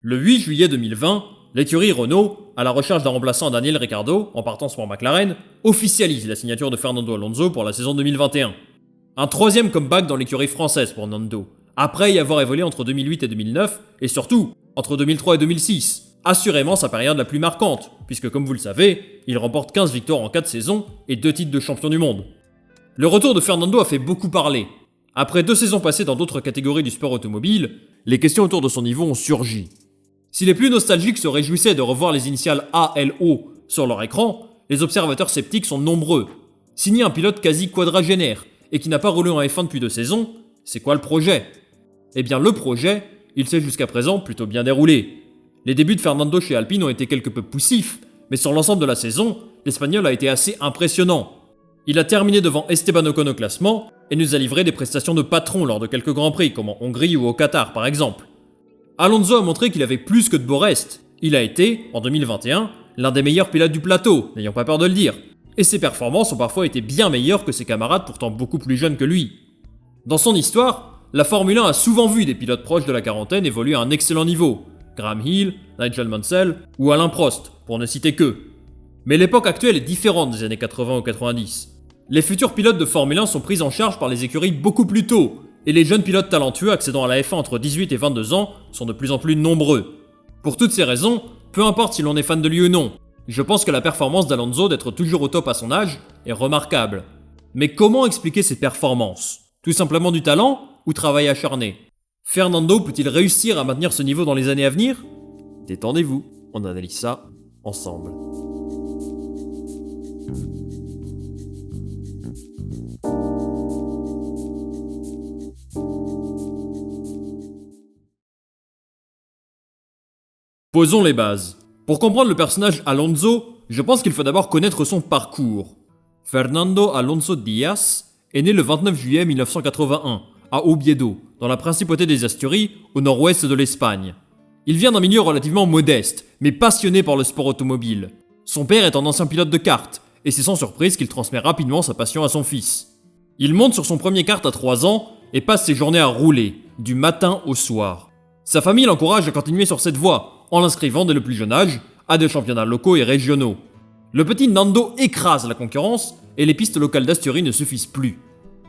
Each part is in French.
Le 8 juillet 2020, l'écurie Renault, à la recherche d'un remplaçant à Daniel Ricciardo, en partance pour McLaren, officialise la signature de Fernando Alonso pour la saison 2021. Un troisième comeback dans l'écurie française pour Nando, après y avoir évolué entre 2008 et 2009, et surtout, entre 2003 et 2006. Assurément sa période la plus marquante, puisque comme vous le savez, il remporte 15 victoires en 4 saisons et 2 titres de champion du monde. Le retour de Fernando a fait beaucoup parler. Après 2 saisons passées dans d'autres catégories du sport automobile, les questions autour de son niveau ont surgi. Si les plus nostalgiques se réjouissaient de revoir les initiales ALO sur leur écran, les observateurs sceptiques sont nombreux. Signer un pilote quasi quadragénaire et qui n'a pas roulé en F1 depuis 2 saisons, c'est quoi le projet ? Eh bien le projet, il s'est jusqu'à présent plutôt bien déroulé. Les débuts de Fernando chez Alpine ont été quelque peu poussifs, mais sur l'ensemble de la saison, l'Espagnol a été assez impressionnant. Il a terminé devant Esteban Ocon au classement et nous a livré des prestations de patron lors de quelques grands prix comme en Hongrie ou au Qatar par exemple. Alonso a montré qu'il avait plus que de beaux restes. Il a été, en 2021, l'un des meilleurs pilotes du plateau, n'ayons pas peur de le dire, et ses performances ont parfois été bien meilleures que ses camarades pourtant beaucoup plus jeunes que lui. Dans son histoire, la Formule 1 a souvent vu des pilotes proches de la quarantaine évoluer à un excellent niveau, Graham Hill, Nigel Mansell ou Alain Prost, pour ne citer qu'eux. Mais l'époque actuelle est différente des années 80 ou 90. Les futurs pilotes de Formule 1 sont pris en charge par les écuries beaucoup plus tôt, et les jeunes pilotes talentueux accédant à la F1 entre 18 et 22 ans sont de plus en plus nombreux. Pour toutes ces raisons, peu importe si l'on est fan de lui ou non, je pense que la performance d'Alonso d'être toujours au top à son âge est remarquable. Mais comment expliquer ces performances ? Tout simplement du talent ou travail acharné ? Fernando peut-il réussir à maintenir ce niveau dans les années à venir ? Détendez-vous, on analyse ça ensemble. Posons les bases. Pour comprendre le personnage Alonso, je pense qu'il faut d'abord connaître son parcours. Fernando Alonso Díaz est né le 29 juillet 1981 à Oviedo, dans la principauté des Asturies, au nord-ouest de l'Espagne. Il vient d'un milieu relativement modeste, mais passionné par le sport automobile. Son père est un ancien pilote de kart, et c'est sans surprise qu'il transmet rapidement sa passion à son fils. Il monte sur son premier kart à 3 ans et passe ses journées à rouler, du matin au soir. Sa famille l'encourage à continuer sur cette voie, en l'inscrivant dès le plus jeune âge à des championnats locaux et régionaux. Le petit Nando écrase la concurrence et les pistes locales d'Asturie ne suffisent plus.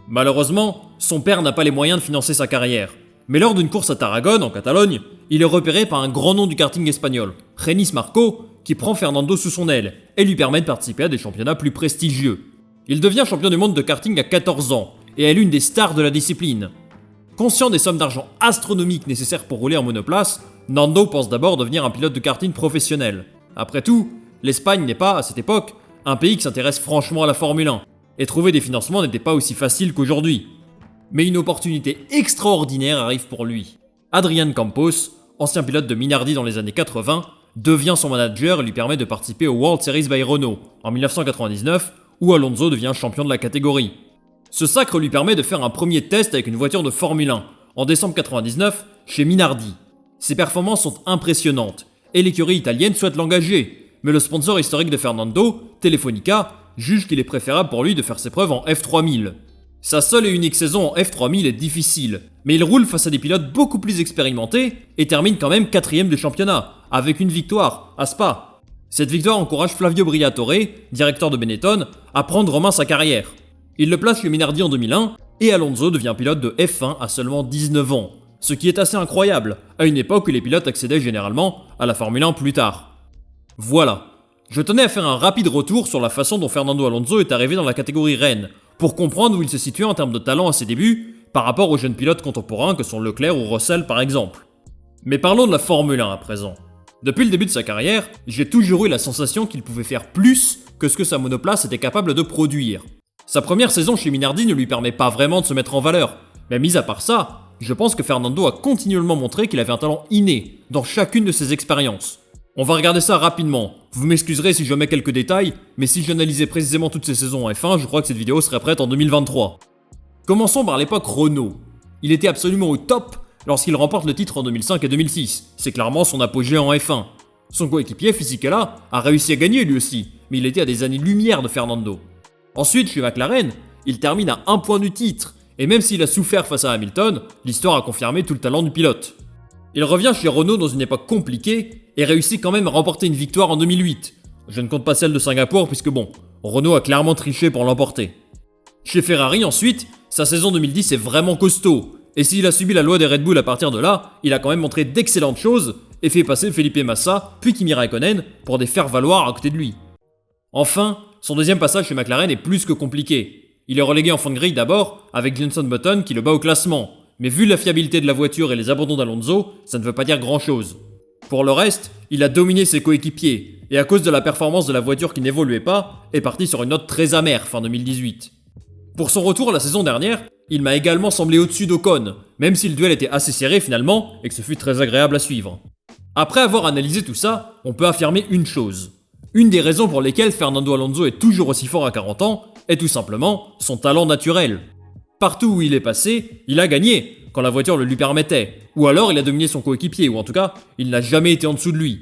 Malheureusement, son père n'a pas les moyens de financer sa carrière. Mais lors d'une course à Tarragone, en Catalogne, il est repéré par un grand nom du karting espagnol, Renis Marco, qui prend Fernando sous son aile et lui permet de participer à des championnats plus prestigieux. Il devient champion du monde de karting à 14 ans et est l'une des stars de la discipline. Conscient des sommes d'argent astronomiques nécessaires pour rouler en monoplace, Nando pense d'abord devenir un pilote de karting professionnel. Après tout, l'Espagne n'est pas, à cette époque, un pays qui s'intéresse franchement à la Formule 1, et trouver des financements n'était pas aussi facile qu'aujourd'hui. Mais une opportunité extraordinaire arrive pour lui. Adrián Campos, ancien pilote de Minardi dans les années 80, devient son manager et lui permet de participer au World Series by Renault en 1999, où Alonso devient champion de la catégorie. Ce sacre lui permet de faire un premier test avec une voiture de Formule 1, en décembre 1999, chez Minardi. Ses performances sont impressionnantes, et l'écurie italienne souhaite l'engager, mais le sponsor historique de Fernando, Telefonica, juge qu'il est préférable pour lui de faire ses preuves en F3000. Sa seule et unique saison en F3000 est difficile, mais il roule face à des pilotes beaucoup plus expérimentés et termine quand même 4ème du championnat, avec une victoire, à Spa. Cette victoire encourage Flavio Briatore, directeur de Benetton, à prendre en main sa carrière. Il le place chez Minardi en 2001, et Alonso devient pilote de F1 à seulement 19 ans. Ce qui est assez incroyable, à une époque où les pilotes accédaient généralement à la Formule 1 plus tard. Voilà. Je tenais à faire un rapide retour sur la façon dont Fernando Alonso est arrivé dans la catégorie reine, pour comprendre où il se situait en termes de talent à ses débuts, par rapport aux jeunes pilotes contemporains que sont Leclerc ou Russell par exemple. Mais parlons de la Formule 1 à présent. Depuis le début de sa carrière, j'ai toujours eu la sensation qu'il pouvait faire plus que ce que sa monoplace était capable de produire. Sa première saison chez Minardi ne lui permet pas vraiment de se mettre en valeur, mais mis à part ça, je pense que Fernando a continuellement montré qu'il avait un talent inné dans chacune de ses expériences. On va regarder ça rapidement. Vous m'excuserez si je mets quelques détails, mais si j'analysais précisément toutes ces saisons en F1, je crois que cette vidéo serait prête en 2023. Commençons par l'époque Renault. Il était absolument au top lorsqu'il remporte le titre en 2005 et 2006. C'est clairement son apogée en F1. Son coéquipier Fisichella a réussi à gagner lui aussi, mais il était à des années-lumière de Fernando. Ensuite, chez McLaren, il termine à 1 point du titre, et même s'il a souffert face à Hamilton, l'histoire a confirmé tout le talent du pilote. Il revient chez Renault dans une époque compliquée et réussit quand même à remporter une victoire en 2008. Je ne compte pas celle de Singapour puisque bon, Renault a clairement triché pour l'emporter. Chez Ferrari ensuite, sa saison 2010 est vraiment costaud. Et s'il a subi la loi des Red Bull à partir de là, il a quand même montré d'excellentes choses et fait passer Felipe Massa puis Kimi Räikkönen pour des faire-valoir à côté de lui. Enfin, son deuxième passage chez McLaren est plus que compliqué. Il est relégué en fond de grille d'abord, avec Jenson Button qui le bat au classement. Mais vu la fiabilité de la voiture et les abandons d'Alonso, ça ne veut pas dire grand chose. Pour le reste, il a dominé ses coéquipiers, et à cause de la performance de la voiture qui n'évoluait pas, est parti sur une note très amère fin 2018. Pour son retour la saison dernière, il m'a également semblé au-dessus d'Ocon, même si le duel était assez serré finalement, et que ce fut très agréable à suivre. Après avoir analysé tout ça, on peut affirmer une chose. Une des raisons pour lesquelles Fernando Alonso est toujours aussi fort à 40 ans est tout simplement son talent naturel. Partout où il est passé, il a gagné, quand la voiture le lui permettait, ou alors il a dominé son coéquipier, ou en tout cas, il n'a jamais été en dessous de lui.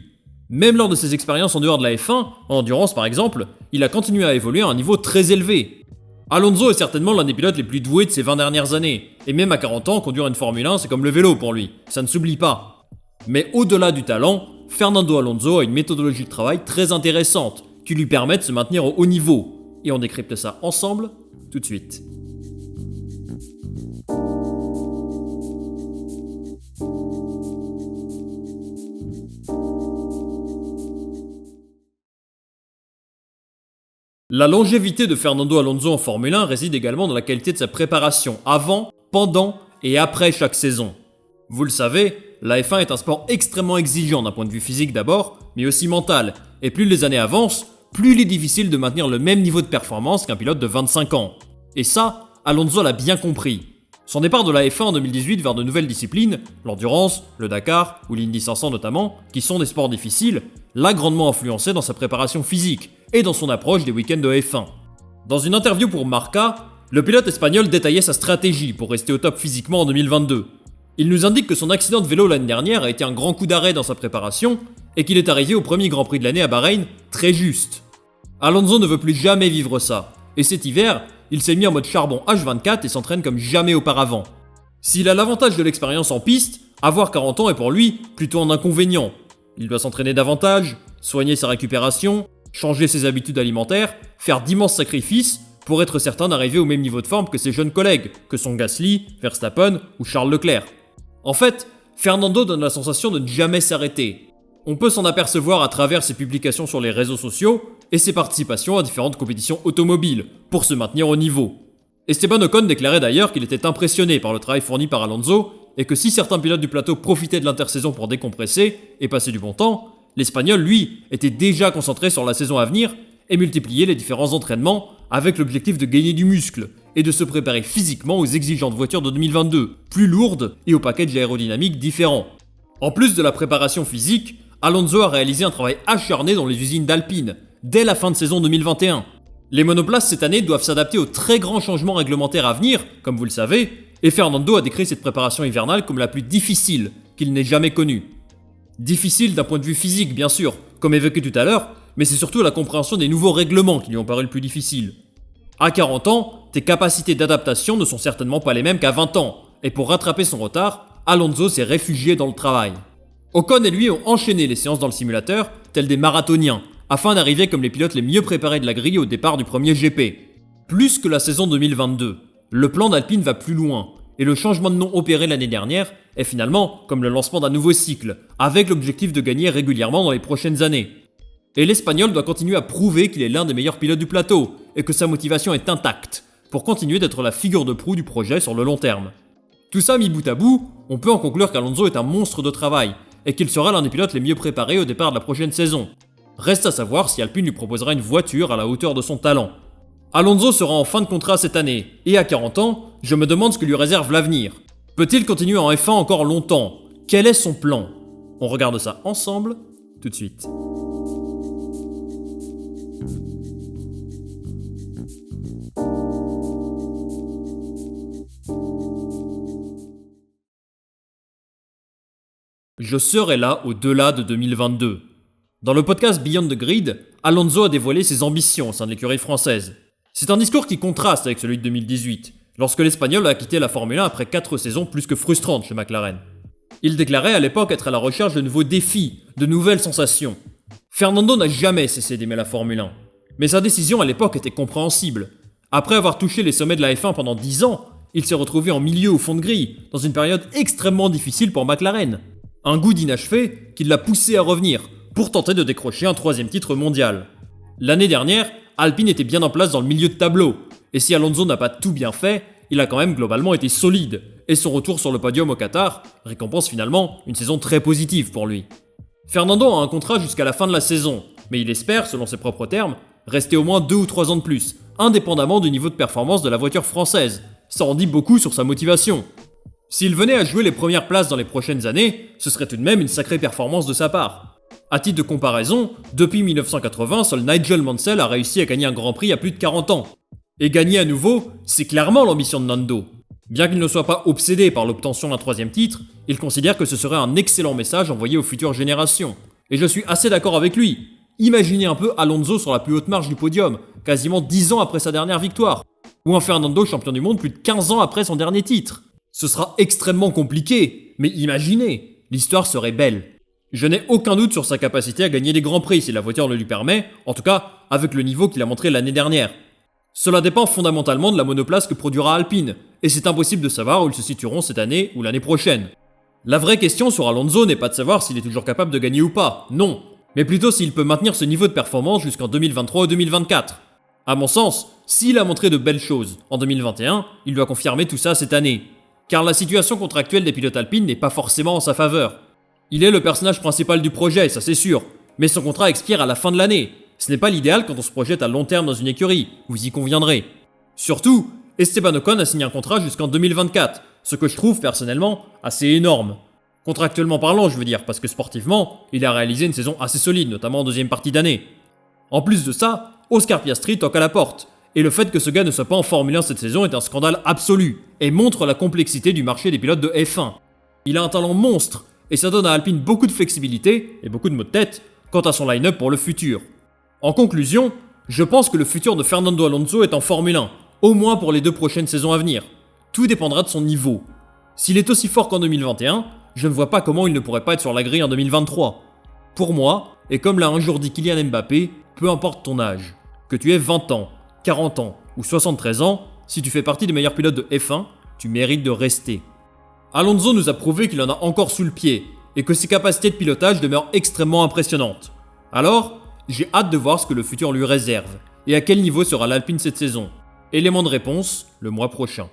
Même lors de ses expériences en dehors de la F1, en endurance par exemple, il a continué à évoluer à un niveau très élevé. Alonso est certainement l'un des pilotes les plus doués de ces 20 dernières années, et même à 40 ans, conduire une Formule 1 c'est comme le vélo pour lui, ça ne s'oublie pas. Mais au-delà du talent, Fernando Alonso a une méthodologie de travail très intéressante, qui lui permet de se maintenir au haut niveau, et on décrypte ça ensemble, tout de suite. La longévité de Fernando Alonso en Formule 1 réside également dans la qualité de sa préparation avant, pendant et après chaque saison. Vous le savez, la F1 est un sport extrêmement exigeant d'un point de vue physique d'abord, mais aussi mental, et plus les années avancent, plus il est difficile de maintenir le même niveau de performance qu'un pilote de 25 ans. Et ça, Alonso l'a bien compris. Son départ de la F1 en 2018 vers de nouvelles disciplines, l'endurance, le Dakar ou l'Indy 500 notamment, qui sont des sports difficiles, l'a grandement influencé dans sa préparation physique et dans son approche des week-ends de F1. Dans une interview pour Marca, le pilote espagnol détaillait sa stratégie pour rester au top physiquement en 2022. Il nous indique que son accident de vélo l'année dernière a été un grand coup d'arrêt dans sa préparation et qu'il est arrivé au premier Grand Prix de l'année à Bahreïn très juste. Alonso ne veut plus jamais vivre ça, et cet hiver, il s'est mis en mode charbon H24 et s'entraîne comme jamais auparavant. S'il a l'avantage de l'expérience en piste, avoir 40 ans est pour lui plutôt un inconvénient. Il doit s'entraîner davantage, soigner sa récupération, changer ses habitudes alimentaires, faire d'immenses sacrifices pour être certain d'arriver au même niveau de forme que ses jeunes collègues, que sont Gasly, Verstappen ou Charles Leclerc. En fait, Fernando donne la sensation de ne jamais s'arrêter. On peut s'en apercevoir à travers ses publications sur les réseaux sociaux et ses participations à différentes compétitions automobiles pour se maintenir au niveau. Esteban Ocon déclarait d'ailleurs qu'il était impressionné par le travail fourni par Alonso et que si certains pilotes du plateau profitaient de l'intersaison pour décompresser et passer du bon temps, l'Espagnol, lui, était déjà concentré sur la saison à venir et multipliait les différents entraînements avec l'objectif de gagner du muscle et de se préparer physiquement aux exigeantes voitures de 2022, plus lourdes et au package aérodynamique différent. En plus de la préparation physique, Alonso a réalisé un travail acharné dans les usines d'Alpine, dès la fin de saison 2021. Les monoplaces cette année doivent s'adapter aux très grands changements réglementaires à venir, comme vous le savez, et Fernando a décrit cette préparation hivernale comme la plus difficile qu'il n'ait jamais connue. Difficile d'un point de vue physique, bien sûr, comme évoqué tout à l'heure, mais c'est surtout la compréhension des nouveaux règlements qui lui ont paru le plus difficile. À 40 ans, tes capacités d'adaptation ne sont certainement pas les mêmes qu'à 20 ans, et pour rattraper son retard, Alonso s'est réfugié dans le travail. Ocon et lui ont enchaîné les séances dans le simulateur, tels des marathoniens, afin d'arriver comme les pilotes les mieux préparés de la grille au départ du premier GP. Plus que la saison 2022, le plan d'Alpine va plus loin, et le changement de nom opéré l'année dernière est finalement comme le lancement d'un nouveau cycle, avec l'objectif de gagner régulièrement dans les prochaines années. Et l'Espagnol doit continuer à prouver qu'il est l'un des meilleurs pilotes du plateau, et que sa motivation est intacte, pour continuer d'être la figure de proue du projet sur le long terme. Tout ça mis bout à bout, on peut en conclure qu'Alonso est un monstre de travail, et qu'il sera l'un des pilotes les mieux préparés au départ de la prochaine saison. Reste à savoir si Alpine lui proposera une voiture à la hauteur de son talent. Alonso sera en fin de contrat cette année, et à 40 ans, je me demande ce que lui réserve l'avenir. Peut-il continuer en F1 encore longtemps? Quel est son plan? On regarde ça ensemble, tout de suite. Je serai là au-delà de 2022. Dans le podcast Beyond the Grid, Alonso a dévoilé ses ambitions au sein de l'écurie française. C'est un discours qui contraste avec celui de 2018, lorsque l'Espagnol a quitté la Formule 1 après 4 saisons plus que frustrantes chez McLaren. Il déclarait à l'époque être à la recherche de nouveaux défis, de nouvelles sensations. Fernando n'a jamais cessé d'aimer la Formule 1. Mais sa décision à l'époque était compréhensible. Après avoir touché les sommets de la F1 pendant 10 ans, il s'est retrouvé en milieu au fond de grille, dans une période extrêmement difficile pour McLaren. Un goût d'inachevé qui l'a poussé à revenir, pour tenter de décrocher un 3e titre mondial. L'année dernière, Alpine était bien en place dans le milieu de tableau, et si Alonso n'a pas tout bien fait, il a quand même globalement été solide, et son retour sur le podium au Qatar récompense finalement une saison très positive pour lui. Fernando a un contrat jusqu'à la fin de la saison, mais il espère, selon ses propres termes, rester au moins 2 ou 3 ans de plus, indépendamment du niveau de performance de la voiture française. Ça en dit beaucoup sur sa motivation. S'il venait à jouer les premières places dans les prochaines années, ce serait tout de même une sacrée performance de sa part. À titre de comparaison, depuis 1980, seul Nigel Mansell a réussi à gagner un Grand Prix à plus de 40 ans. Et gagner à nouveau, c'est clairement l'ambition de Nando. Bien qu'il ne soit pas obsédé par l'obtention d'un 3e titre, il considère que ce serait un excellent message envoyé aux futures générations. Et je suis assez d'accord avec lui. Imaginez un peu Alonso sur la plus haute marche du podium, quasiment 10 ans après sa dernière victoire. Ou un Fernando champion du monde plus de 15 ans après son dernier titre. Ce sera extrêmement compliqué, mais imaginez, l'histoire serait belle. Je n'ai aucun doute sur sa capacité à gagner des grands prix si la voiture le lui permet, en tout cas avec le niveau qu'il a montré l'année dernière. Cela dépend fondamentalement de la monoplace que produira Alpine, et c'est impossible de savoir où ils se situeront cette année ou l'année prochaine. La vraie question sur Alonso n'est pas de savoir s'il est toujours capable de gagner ou pas, non, mais plutôt s'il peut maintenir ce niveau de performance jusqu'en 2023 ou 2024. À mon sens, s'il a montré de belles choses en 2021, il doit confirmer tout ça cette année. Car la situation contractuelle des pilotes alpines n'est pas forcément en sa faveur. Il est le personnage principal du projet, ça c'est sûr, mais son contrat expire à la fin de l'année. Ce n'est pas l'idéal quand on se projette à long terme dans une écurie, vous y conviendrez. Surtout, Esteban Ocon a signé un contrat jusqu'en 2024, ce que je trouve personnellement assez énorme. Contractuellement parlant, je veux dire, parce que sportivement, il a réalisé une saison assez solide, notamment en deuxième partie d'année. En plus de ça, Oscar Piastri toque à la porte, et le fait que ce gars ne soit pas en Formule 1 cette saison est un scandale absolu, et montre la complexité du marché des pilotes de F1. Il a un talent monstre, et ça donne à Alpine beaucoup de flexibilité, et beaucoup de mots de tête, quant à son line-up pour le futur. En conclusion, je pense que le futur de Fernando Alonso est en Formule 1, au moins pour les 2 prochaines saisons à venir. Tout dépendra de son niveau. S'il est aussi fort qu'en 2021, je ne vois pas comment il ne pourrait pas être sur la grille en 2023. Pour moi, et comme l'a un jour dit Kylian Mbappé, peu importe ton âge, que tu aies 20 ans, 40 ans ou 73 ans, si tu fais partie des meilleurs pilotes de F1, tu mérites de rester. Alonso nous a prouvé qu'il en a encore sous le pied, et que ses capacités de pilotage demeurent extrêmement impressionnantes. Alors, j'ai hâte de voir ce que le futur lui réserve, et à quel niveau sera l'Alpine cette saison. Élément de réponse, le mois prochain.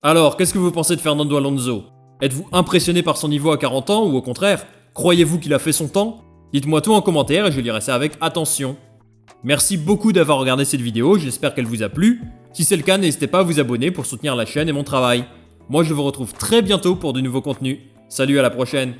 Alors, qu'est-ce que vous pensez de Fernando Alonso? Êtes-vous impressionné par son niveau à 40 ans, ou au contraire, croyez-vous qu'il a fait son temps? Dites-moi tout en commentaire et je lirai ça avec attention. Merci beaucoup d'avoir regardé cette vidéo, j'espère qu'elle vous a plu. Si c'est le cas, n'hésitez pas à vous abonner pour soutenir la chaîne et mon travail. Moi je vous retrouve très bientôt pour de nouveaux contenus. Salut, à la prochaine!